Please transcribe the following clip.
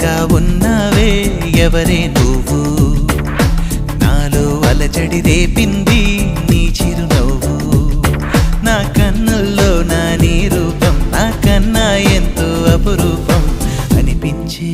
అందంగా ఉన్నావే ఎవరే నువ్వు నాలో అలజడి రేపింది నీ చిరునవ్వు నా కన్నుల్లో నా నీ రూపం నాకన్నా ఎంతో అపురూపం అనిపించే